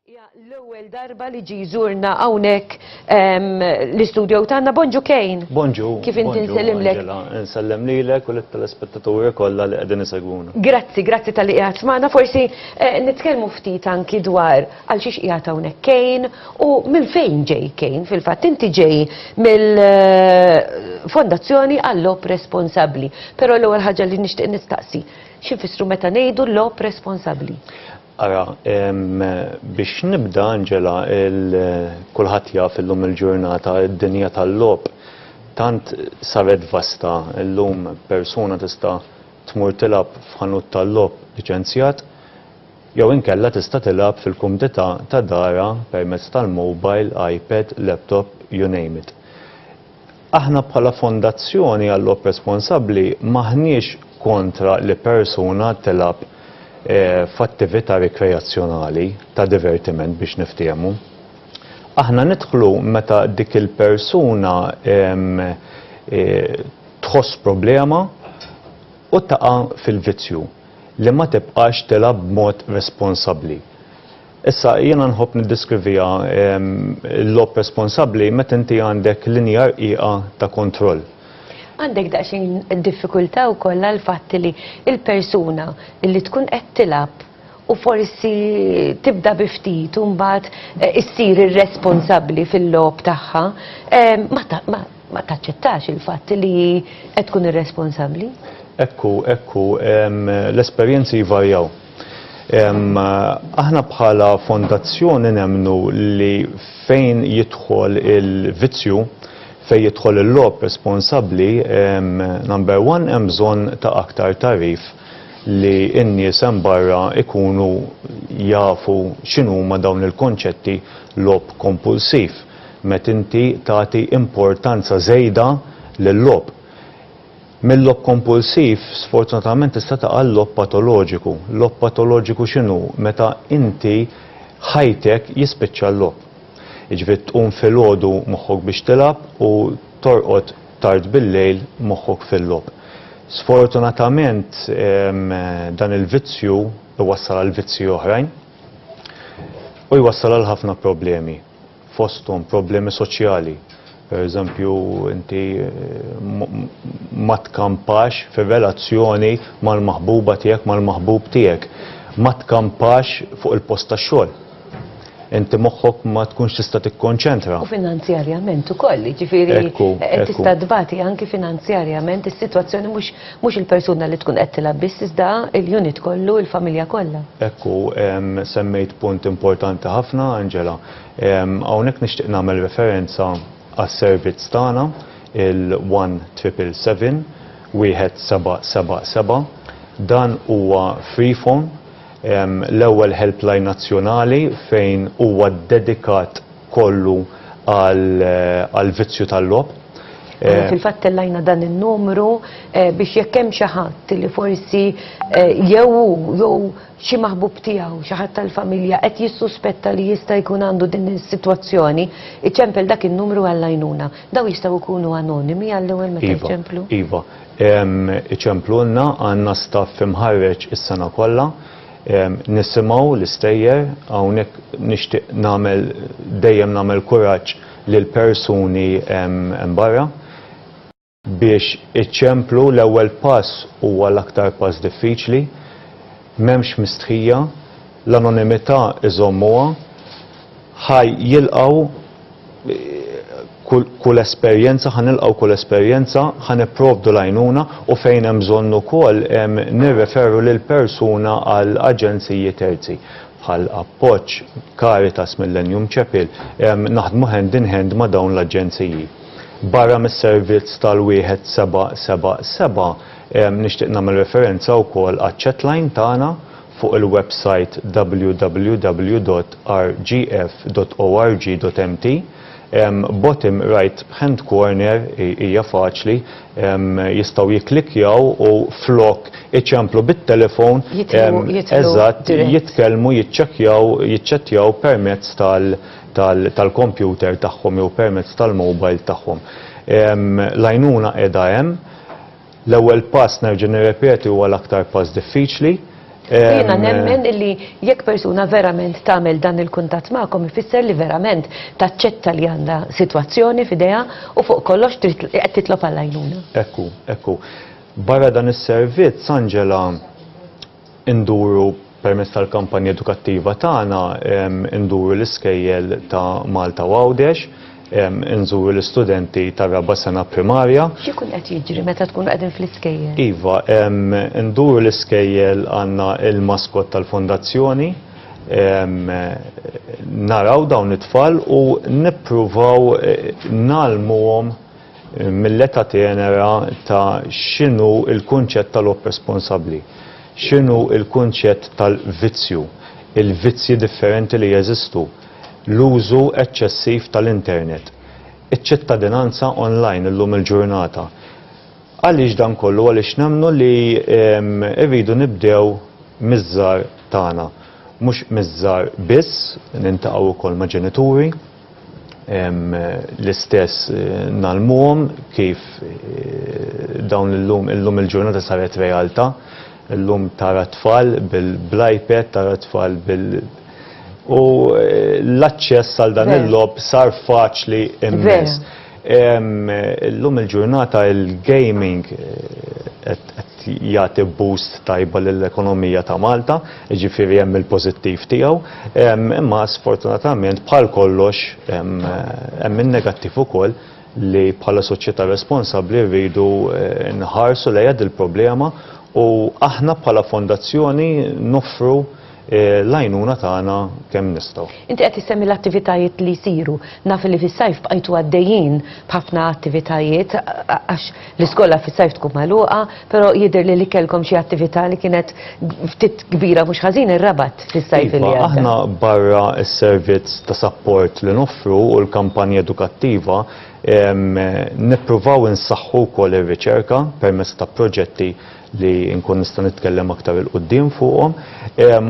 L-ewwel darba li ġi jżurna hawnhekk l-istudju tagħna Bonġu Kejn. Bonġu. Kif inti nsellimlek? Nsellem lilek u lit-telespettaturi kollha li qegħdin isegwuna. Grazzi tal-li qiegħed magħna. Forsi nitkellmu ftit anki dwar għal xiex qiegħed hawnhekk Kejn u minn fejn ġej Kejn. Fil-fatt inti ġej mill-Fondazzjoni għall-Lob Responsabbli. Però l-ewwel ħaġa li nixtieq nistaqsi, x'infissru meta ngħidu l-Lob Responsabbli? Ara, biex nibda Anġela, kulħadd jaf illum il-ġurnata id-dinja tal-lob tant saret vasta. Illum persuna tista' tmur tilab f'ħanut tal-lob liċenzjat jew inkella tista' tilab fil-kumdità ta' dara permezz tal-mobile, iPad, laptop, you name it. Aħna bħala fondazzjoni għall-Lob Responsabbli maħniex kontra li persuna tilab f'attività rikreazzjonali ta' divertiment biex niftiemu. Aħna nidħlu meta dik il-persuna tħoss problema u taqa' fil-vizzju li ma tibqax tilab b'mod responsabbli. Issa jiena nħobb niddiskrivija l-lob responsabbli meta inti għandek linja rqiqa ta' kontroll. Għandek daqsxejn diffikultà wkoll għall-fatt li l-persuna li tkun qed tilab u forsi tibda bi ftit u mbagħad issir irresponsabbli fil-lob tagħha, ma taċċettax il-fatt li qed tkun irresponsabbli? Ekku, l-esperjenzi jvarjaw. Aħna bħala fondazzjoni nemmnu li fejn jidħol il-vizzju, fejn jidħol il-lob responsabbli, number one hemm bżonn ta' aktar tarif li n-nies hemm barra ikunu jafu x'inhuma dawn il-konċetti lob kompulsiv. Meta inti tagħti importanza żejda lil-lob. Mill-lob kompulsiv sfortunatament tista' taqa' lob patoloġiku. Lob patoloġiku x'inhu? Meta inti ħajtek jispiċċa l-lob. Iġvit tqum fil-ħodu moħħok biex tilab u torqod tard bil-lejl moħħok fil-lob. Sfortunatament dan il-vizzju iwassal għal vizzju oħrajn u jwassal għal ħafna problemi. Fosthom problemi soċjali. Per eżempju, inti ma tkampax fir-relazzjoni mal-maħbuba tiegħek, mal-maħbub tiegħek. Ma tkampax fuq il-post tax-xogħol. Inti moħħok ma tkunx tista' tikkonċentra. U finanzjarjament ukoll, ġifieri tista' tbati anki finanzjarjament is-sitwazzjoni mhux il-persuna li tkun qed tilab biss iżda l-unit kollu, il-familja kollha. Ekku, semmejt punt importanti ħafna, Anġela. Hawnhekk nixtieq nagħmel referenza għas-servizz tagħna il-1777 1777. Dan huwa free phone. L-ewwel helpline nazzjonali fejn huwa dedikat kollu għal vizzju tal-lob. Fil-fatt tellajna dan in-numru biex jekk hemm xi ħadd li forsi jew xi maħbub tiegħu, xi ħadd tal-familja qed jissuspetta li jista' jkun għandu din is-sitwazzjoni, iċempel dak in-numru għall-għajnuna. Daw jistgħu jkunu anonimi għall-ewwel meta jċemplu? Iva, iċemplulna għandna staff imħarreġ is-sena kollha. Nisimgħu l-istejjer, hawnhekk nixtieq dejjem nagħmel kuraġġ lil persuni hemm barra biex iċċemplu l-ewwel pass huwa l-aktar pass diffiċli, m'hemmx mistħija, l-anonimità iżommuha, jilqgħu kull esperjenza, ħanilqgħu kull esperjenza, ħanipprovdu l-għajnuna u fejn hemm bżonn ukoll nirreferru lil persuna għal aġenziji terzi bħal Appoġġ, Caritas, Millennium Chapel, naħdmu hand in hand ma' dawn l-aġenziji. Barra mis-servizz tal-1777 nixtieq nagħmel referenza wkoll għaċ-chatline tagħna fuq il-website www.rgf.org.mt. Bottom right hand corner hija faċli, jistgħu jikklikjaw u flok iċemplu bit-telefon eżatt jitkellmu jiċċettjaw permezz tal-kompjuter tagħhom jew permezz tal-mobile tagħhom. L-għajnuna qiegħda hemm. L-ewwel pass nerġa' nirrepeti huwa l-aktar pass diffiċli. Jiena nemmen li jekk persuna verament tagħmel dan il-kuntatt magħkom ifisser li verament taċċetta li għandha sitwazzjoni f'idejha u fuq kollox qed titlob għall-għajnuna. Ekku. Barra dan is-servizz, Angela, induru permezz tal-kampanja edukattiva tagħna, induru l-iskejjel ta' Malta u Għawdex, nżuru l-istudenti ta' raba sena primarja. X'ikun qed jiġri meta tkun qegħdin fl-iskejjel? Iva, nduru l-iskejjel għandna il-maskot tal-fondazzjoni, naraw dawn it-tfal u nippruvaw nagħlmuhom mill-età tenera ta' x'inhu il-kunċett tal-ob responsabbli, x'inhu il-kunċett tal-vizzju, il-vizzi differenti li jeżistu, l-użu eċċessiv tal-internet, iċ-ċittadinanza online illum il-ġurnata. Għaliex dan kollu, għaliex nemnu li rridu nibdew miż-żgħar tagħna, mhux miż-żgħar biss, nintaqgħu wkoll ma' ġenituri, l-istess nagħlmuhom kif dawn illum il-ġurnata saret realtà, illum tara tfal bil-iPad, tara tfal u l-aċċess għal dan il-lob sar faċli immens. Illum il-ġurnata il-gaming qed jagħti boost tajba lill-ekonomija ta' Malta, jiġifieri hemm il-pożittiv tiegħu, imma sfortunatament bħal kollox hemm in-negattiv ukoll li bħala soċjetà responsabbli rridu nħarsu lejha il-problema u aħna bħala fondazzjoni noffru l-għajnuna tagħna kemm nistgħu. Inti qed issemmi l-attivitajiet li jsiru. Naf li fis-sajf bqajtu għaddejjin b'ħafna attivitajiet għax l-iskola fis-sajf tkun magħluqa, però jidher li kellkom xi attività li kienet ftit kbira mhux ħażin ir-rabat fis-sajf li għadda. Aħna barra s-servizz ta' support li noffru u l-kampanja edukattiva nippruvaw insaħħu wkoll ir-riċerka permezz ta' proġetti li nkun nista' nitkellem aktar il-qudiem fuqhom,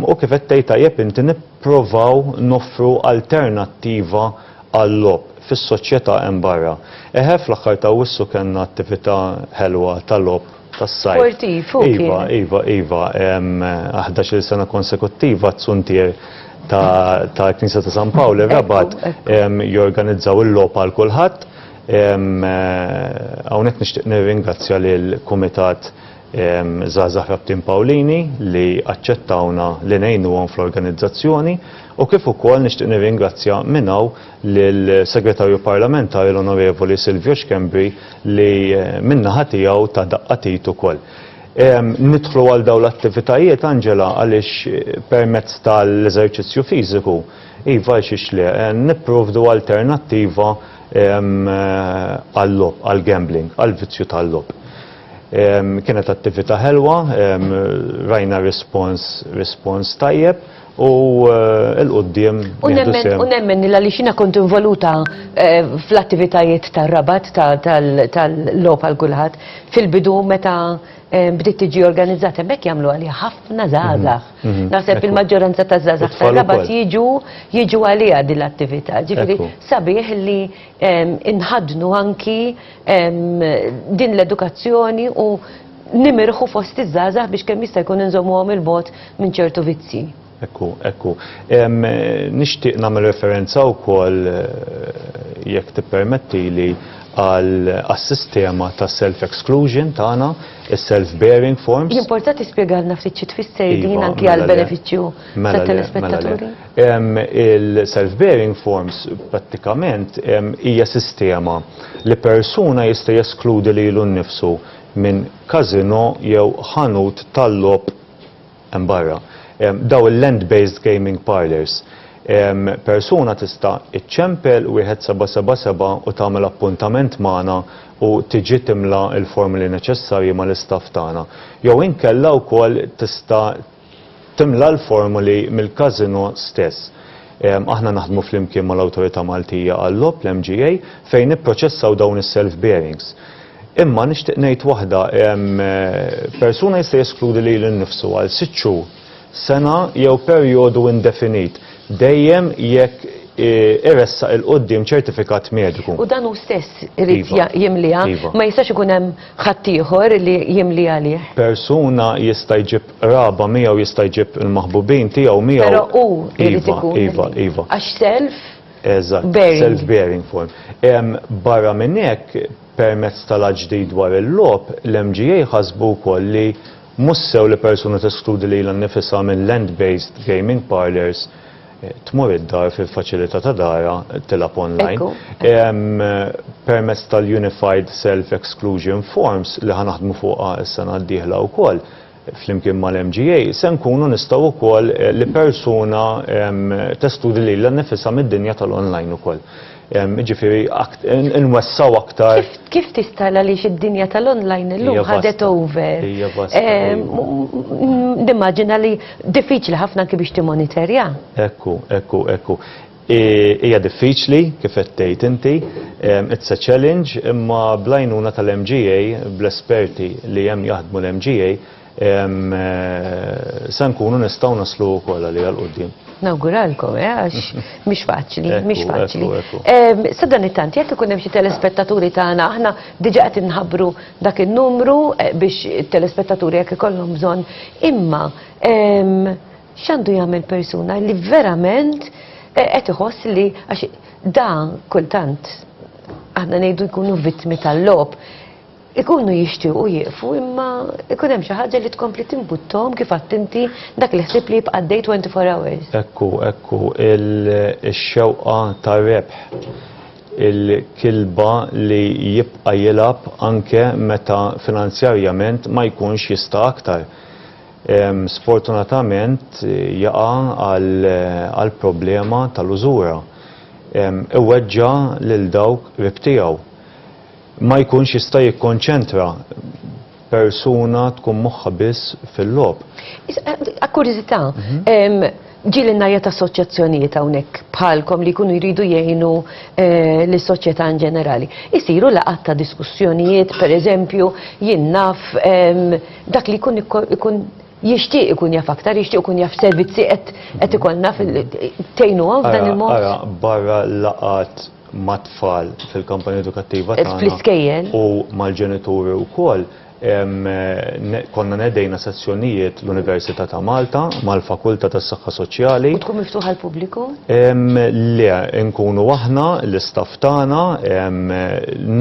u kif qed tgħid tajjeb inti nipprovaw noffru alternattiva għall-lob fis-soċjetà hemm barra. Fl-aħħar ta' wissu kellna attività ħelwa tal-lob tas-sajf. Sportiv, Iva, 11 sena konsekuttiva tsuntier ta' Knisja ta' San Pawl ir-Rabat jorganizzaw il-lob għal kulħadd. Hawnhekk nixtieq nirringrazzja lill-Kumitat Żgħażagħ Rabtin Pawlini li aċċettawna li ngħinuhom fl-organizzazzjoni u kif ukoll nixtieq nirringrazzja minn hawn lill-Segretarju Parlamentari l-Onorevoli Silvio Xkembri li min-naħa tiegħu ta' daqqatit ukoll. Nidħlu għal dawn l-attivitajiet, Angela, għaliex permezz tal-eżerċizzju fiżiku, iva xiex li nipprovdu alternattiva għall-lob, għall-gambling, għall-vizzju tal-lob. Kienet attività ħelwa, rajna respons tajjeb u l-qoddim. U nemmen li xina kont involuta fl-attivitajiet tar-rabat tal-lob għal kulħadd fil-bidu meta bdiet tiġi organizzata hemmhekk jagħmlu għaliha ħafna żgħażagħ. Naħseb il-maġġoranza ta' żgħażagħ tar-rabat jiġu għaliha din l-attività. Ġifieri sabiħ li inħadnu anki din l-edukazzjoni u nimirħu fost iż-żgħażagħ biex kemm jista' jkun inżommuhom il-bogħod minn ċertu vizzi. Ekku. Nixtieq nagħmel referenza wkoll jekk tippermettili għal-sistema ta' self-exclusion tagħna, is-self-bearing forms. Importanti spjegalna ftit xi tfisser din anke għall-benefiċċju tat-telespettaturi. Il-self-bearing forms prattikament hija sistema li persuna jista' jeskludi lilu nnifsu minn każino jew ħanut tal-lob hemm barra. Daw il-land-based gaming parlors. Persuna tista' iċċempel wieħed 777 u tagħmel appuntament magħna u tiġi timla l-formuli neċessarji mal-istaff tagħna. Jew inkella wkoll tista' timla l-formuli mill-każino stess. Aħna naħdmu flimkien mal-Awtorità Maltija għall-lob l-MGA fejn nipproċessaw dawn is-self-bearings. Imma nixtieq ngħid waħda, persuna jista' jeskludi lilu nnifsu għal 6 xhur, sena jew perjodu indefinit. Dejjem jekk iressa il-qoddim ċertifikat mediku. U dan hu stess irid Iva. jimliha, Iva. ma jistax ikun hemm ħaddieħor li jimli għalih. Persuna jista' jġib raba miegħu jista' jġib il-maħbubin tiegħu miegħu. Però hu irid Iva, ikun. iva, iva. Għax self Eżatt, bearing. self-bearing form. Barra minn hekk, permezz tal-ġdid dwar il-lob, l-MGA ħasbu wkoll li mussew li persuna teskludi li l-nifisa minn land-based gaming parlors tmur id-dar fil-faċilità ta' dara tilab online. Ekku. Permezz tal-Unified Self-Exclusion Forms li ħanaħdmu fuqha s-sena d-dieħla wkoll flimkien mal-MGA, se nkunu nistgħu wkoll li persuna testudi li l-nifisa mid-dinja tal-online ukoll. Ġifieri nwessaw aktar. Kif tistala li id-dinja tal-online illum Hija vasta. ħadet over? Hija vasta, Nimmaġina li diffiċli ħafna anke biex timonitorja. Ekku. Hija diffiċli kif qed tgħid inti, it's a challenge, imma blajnuna tal-MGA, bl-esperti li hemm jaħdmu l-MGA, se nkunu nistgħu naslu wkoll li għal-qudiem. Nawguralkom, għax mhix faċli, mhix Ekku, faċli. ekku. Sadan it-tant, jekk ikun hemm xi telespettaturi tagħna, aħna diġà qed inħabbru dak in-numru biex it-telespettaturi jekk ikollhom bżonn, imma x'għandu jagħmel persuna li verament qed iħoss li għax dan kultant aħna ngħidu jkunu vittmi tal-lob. Ikunu jixtiequ jieqfu imma ikun hemm xi ħaġa li tkompli timbuttom kif qatt inti dak li ħsieb li jibqa' dej 24 hours. Ekku, il-xewqa ta' rebħ, il-kilba li jibqa' jilab anke meta finanzjarjament ma jkunx jista' aktar. Sfortunatament jaqa' għal problema tal-użura. Iweġġa lil dawk rib tiegħu. Ma jkunx jista' jikkonċentra persuna tkun moħħa biss fil-lob. Akkuriżità, ġieli najja ta' assoċjazzjonijiet hawnhekk bħalkom li jkunu jridu jgħinu lis-soċjetà in ġenerali. Isiru laqgħat ta' diskussjonijiet, pereżempju, jien naf dak li jkun jixtieq ikun jaf aktar, jixtieq ikun jaf servizzi qed ikollna tgħinuhom f'dan il-mod. Barra laqgħat mat-tfal fil-kampanja edukattiva Fl-iskejjel. u mal-ġenituri wkoll konna nedejna sezzjonijiet l-Università ta' Malta mal-Fakultà tas-Saħħa Soċjali. U tkun miftuħa l-pubbliku? Le, nkunu aħna l-istaff tagħna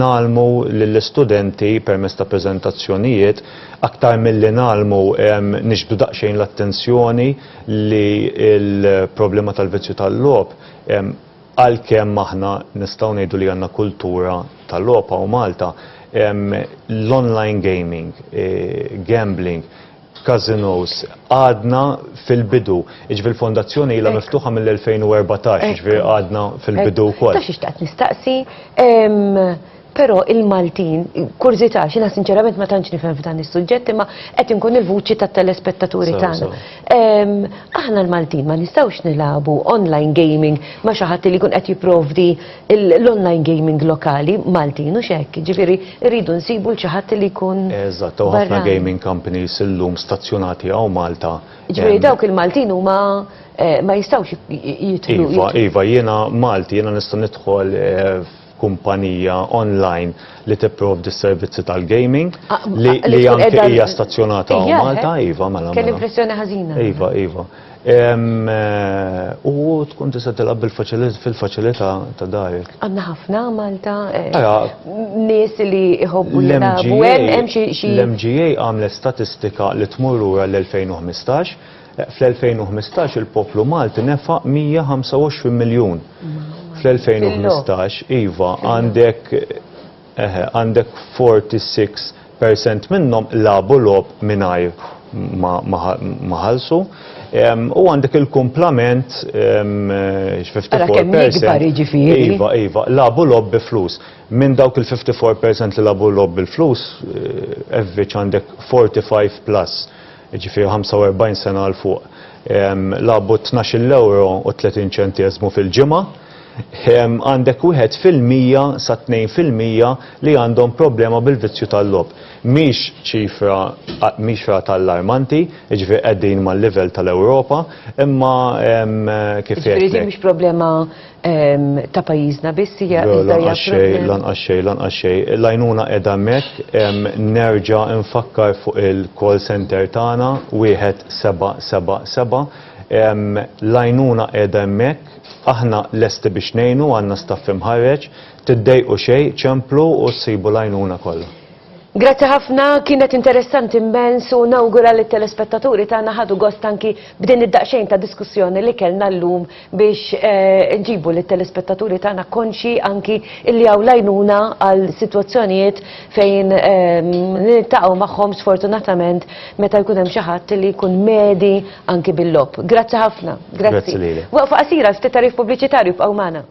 nagħlmu lill-istudenti permezz ta' preżentazzjonijiet aktar milli nagħlmu nixbdu daqsxejn l-attenzjoni li l-problema tal-vizzju tal-lob għalkemm aħna nistgħu ngħidu li għandna kultura tal-lopa u Malta, l-online gaming, gambling, casinos, għadna fil-bidu. Fil-fondazzjoni ilha miftuħa mill-2014, għadna fil-bidu wkoll. Ta' xixtaqt nistaqsi, però il-Maltin, kurzità, xina sinċerament ma tantx nifhem f'dan is-suġġett, imma qed inkun il-vuċi tat-telespettaturi tagħna. Aħna l-Maltin ma nistgħux nilagħbu online gaming ma' xi ħadd li jkun qed jipprovdi l-online gaming lokali Maltin u x'hekk. Ġifieri rridu nsibu xi ħadd li jkun. Eżatt, u ħafna gaming companies illum stazzjonati hawn Malta. Ġifieri dawk il-Maltin huma ma jistgħux jidħlu. Iva, jiena Malti, jiena nista' nidħol kumpanija online li tipprovdi s-servizzi tal-gaming li anke hija stazzjonata u Malta, iva, mela. Kell impressjoni ħażina. Iva. U tkun tista' tilab fil-faċilità ta' darek. Għandna ħafna Malta nies li jħobbu jilagħbu L-MGA għamlet statistika li tmur lura l-2015. Fl-2015 il-poplu Malti nefa' 125 miljun. Fl-2015, iva, għandek 46% minnhom labu lob mingħajr maħalsu. U għandek il-komplament 54%. Iva, labu lob bi flus. Minn dawk il-54% li labu lob bil-flus, evviċ għandek 45 plus. Ġifieri 45 sena għal fuq. Labu 12 euro u 30 ċentiesmu fil-ġimgħa. għandek 1% sa 2% li għandhom problema bil-vizzju tal-lob. Mhix ċifra tal-armanti, ġifieri qegħdin mal-livell tal-Ewropa, imma kif Ġifieri mhix problema ta' pajjiżna biss hija lanqas xejn. L-għajnuna qiegħda hemmhekk, nerġa' nfakkar fuq il-call center tagħna 1777. L-għajnuna qiegħda hemmhekk, aħna lesti biex ngħinu, għandna staff imħarreġ, tiddejqu xejn, ċemplu u ssibu l-għajnuna kollha. Grazzi ħafna, kienet interessanti immens u nawgura li telespettaturi tagħna ħadu gost anki b'din id-daqsxejn ta' diskussjoni li kellna llum biex nġibu li telespettaturi tagħna konxi anki illi hawn lajnuna għal sitwazzjonijiet fejn niltaqgħu magħhom sfortunatament meta jkun hemm xi ħadd li jkun medi anki bil-lob. Grazzi ħafna. Grazzi lili. Waqfa qasira ftit tarif pubbliċitarju b'qgħu magħna.